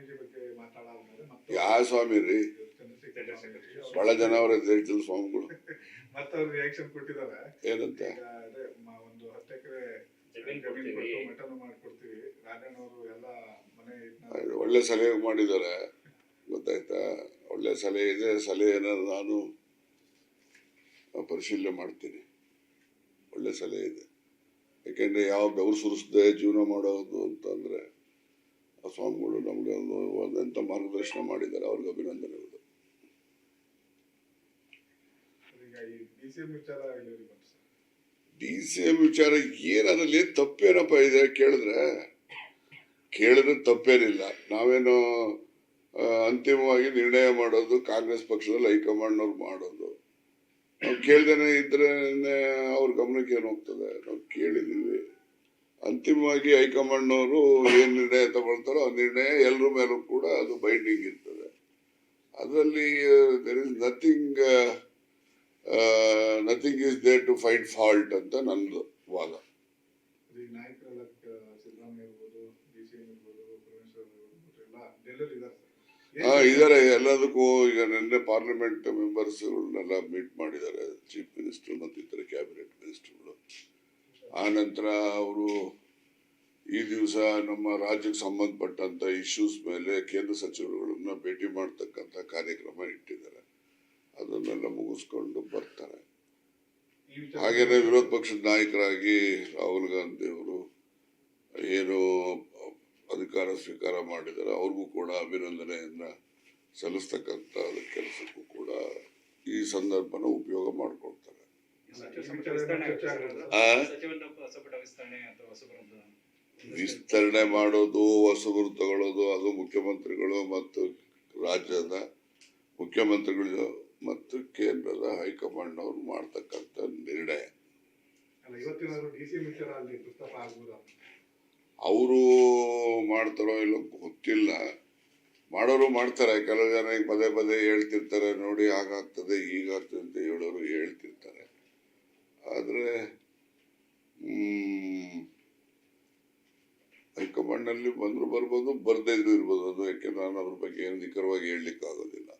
ಸ್ವಾಮೀಜಿ ಬಗ್ಗೆ ಮಾತಾಡೋದಾದ್ರೆ ಯಾವ ಸ್ವಾಮಿ ರೀ? ಬಹಳ ಜನ ಅವರ ಹೇಳ್ತಿಲ್ಲ ಸ್ವಾಮಿಗಳು. ಮತ್ತೆ ಅವ್ರು ರಿಯಾಕ್ಷನ್ ಕೊಟ್ಟಿದ್ದಾರೆ ಏನಂತ? ಒಂದು 10 ಎಕರೆ ಜಮೀನು ಕೊಟ್ಟು ಮಟನ್ ಮಾಡ್ಕೊಡ್ತೀವಿ. ರಾಜಣ್ಣ ಅವರು ಎಲ್ಲ ಮನೆ ಒಳ್ಳೆ ಸಲಹೆ ಮಾಡಿದ್ದಾರೆ, ಗೊತ್ತಾಯ್ತಾ? ಒಳ್ಳೆ ಸಲಹೆ ಇದೆ. ಸಲಹೆನ ನಾನು ಪರಿಶೀಲನೆ ಮಾಡ್ತೀನಿ. ಒಳ್ಳೆ ಸಲಹೆ ಇದೆ. ಯಾಕೆಂದ್ರೆ ಯಾವ ಬೆವರು ಸುರಿಸದೆ ಜೀವನ ಮಾಡೋದು ಅಂತಂದ್ರೆ ಆ ಸ್ವಾಮಿಗಳು ನಮ್ಗೆ ಎಂತ ಮಾರ್ಗದರ್ಶನ ಮಾಡಿದ್ದಾರೆ. ಅವ್ರಿಗೆ ಅಭಿನಂದನೆಗಳು. DCM ವಿಚಾರ ಏನದ್ರಲ್ಲಿ ತಪ್ಪೇನಪ್ಪ ಇದೆ ಕೇಳಿದ್ರೆ ತಪ್ಪೇನಿಲ್ಲ. ನಾವೇನು ಅಂತಿಮವಾಗಿ ನಿರ್ಣಯ ಮಾಡೋದು ಕಾಂಗ್ರೆಸ್ ಪಕ್ಷದಲ್ಲಿ ಹೈಕಮಾಂಡ್ನವ್ರು ಮಾಡೋದು. ನಾವು ಕೇಳ್ದೇನೆ ಇದ್ರೆ ಅವ್ರ ಗಮನಕ್ಕೆ ಏನು ಹೋಗ್ತದೆ? ನಾವು ಕೇಳಿದೀವಿ. ಅಂತಿಮವಾಗಿ ಹೈಕಮಾಂಡ್ನವರು ಏನ್ ನಿರ್ಣಯ ತಗೊಳ್ತಾರೋ ಆ ನಿರ್ಣಯ ಎಲ್ಲರ ಮೇಲೂ ಕೂಡ ಅದು ಬೈಂಡಿಂಗ್ ಇರ್ತದೆ. ಅದರಲ್ಲಿ there is nothing is there to find fault ಅಂತ ನಂದು ವಾದ. ಇದಾರೆ ಎಲ್ಲದಕ್ಕೂ. ಈಗ ನಿನ್ನೆ ಪಾರ್ಲಿಮೆಂಟ್ ಮೆಂಬರ್ಸ್ಗಳನ್ನೆಲ್ಲ ಮೀಟ್ ಮಾಡಿದ್ದಾರೆ, ಚೀಫ್ ಮಿನಿಸ್ಟರ್ ಮತ್ತು ಇತರ ಕ್ಯಾಬಿನೆಟ್ ಮಿನಿಸ್ಟರ್ಗಳು. ಆ ನಂತರ ಅವರು ಈ ದಿವಸ ನಮ್ಮ ರಾಜ್ಯಕ್ಕೆ ಸಂಬಂಧಪಟ್ಟಂತ ಇಶ್ಯೂಸ್ ಮೇಲೆ ಕೇಂದ್ರ ಸಚಿವರುಗಳನ್ನ ಭೇಟಿ ಮಾಡತಕ್ಕಂತ ಕಾರ್ಯಕ್ರಮ ಇಟ್ಟಿದ್ದಾರೆ. ಅದನ್ನೆಲ್ಲ ಮುಗಿಸ್ಕೊಂಡು ಬರ್ತಾರೆ. ಹಾಗೇನೆ ವಿರೋಧ ಪಕ್ಷದ ನಾಯಕರಾಗಿ ರಾಹುಲ್ ಗಾಂಧಿ ಅವರು ಏನು ಅಧಿಕಾರ ಸ್ವೀಕಾರ ಮಾಡಿದ್ದಾರೆ, ಅವ್ರಿಗೂ ಕೂಡ ಅಭಿನಂದನೆಯನ್ನ ಸಲ್ಲಿಸ್ತಕ್ಕಂಥ ಕೆಲಸಕ್ಕೂ ಕೂಡ ಈ ಸಂದರ್ಭನ ಉಪಯೋಗ ಮಾಡ್ಕೊಳ್ತಾರೆ. ವಿಸ್ತರಣೆ ಮಾಡೋದು, ಹೊಸಬರು ತಗೊಳ್ಳೋದು, ಅದು ಮುಖ್ಯಮಂತ್ರಿಗಳು ಮತ್ತು ರಾಜ್ಯದ ಮುಖ್ಯಮಂತ್ರಿಗಳು ಮತ್ತು ಕೇಂದ್ರದ ಹೈಕಮಾಂಡ್ ಅವರು ಮಾಡ್ತಕ್ಕಂಥ ನಿರ್ಣಯ. ಅವರು ಮಾಡ್ತಾರೋ ಇಲ್ಲ ಗೊತ್ತಿಲ್ಲ. ಮಾಡೋರು ಮಾಡ್ತಾರೆ. ಕೆಲವು ಜನ ಪದೇ ಪದೇ ಹೇಳ್ತಿರ್ತಾರೆ, ನೋಡಿ ಹಾಗಾಗ್ತದೆ ಹೀಗಾಗ್ತದೆ ಅಂತ ಹೇಳೋರು ಹೇಳ್ತಿರ್ತಾರೆ. ಆದ್ರೆ ಹೈಕಮಾಂಡ್ ನಲ್ಲಿ ಬಂದ್ರು ಬರ್ಬೋದು, ಬರ್ದೇ ಇರ್ಬೋದು. ಅದು ಯಾಕೆ ನಾನು ಅದ್ರ ಬಗ್ಗೆ ಏನು ನಿಖರವಾಗಿ ಹೇಳಲಿಕ್ಕೆ ಆಗೋದಿಲ್ಲ.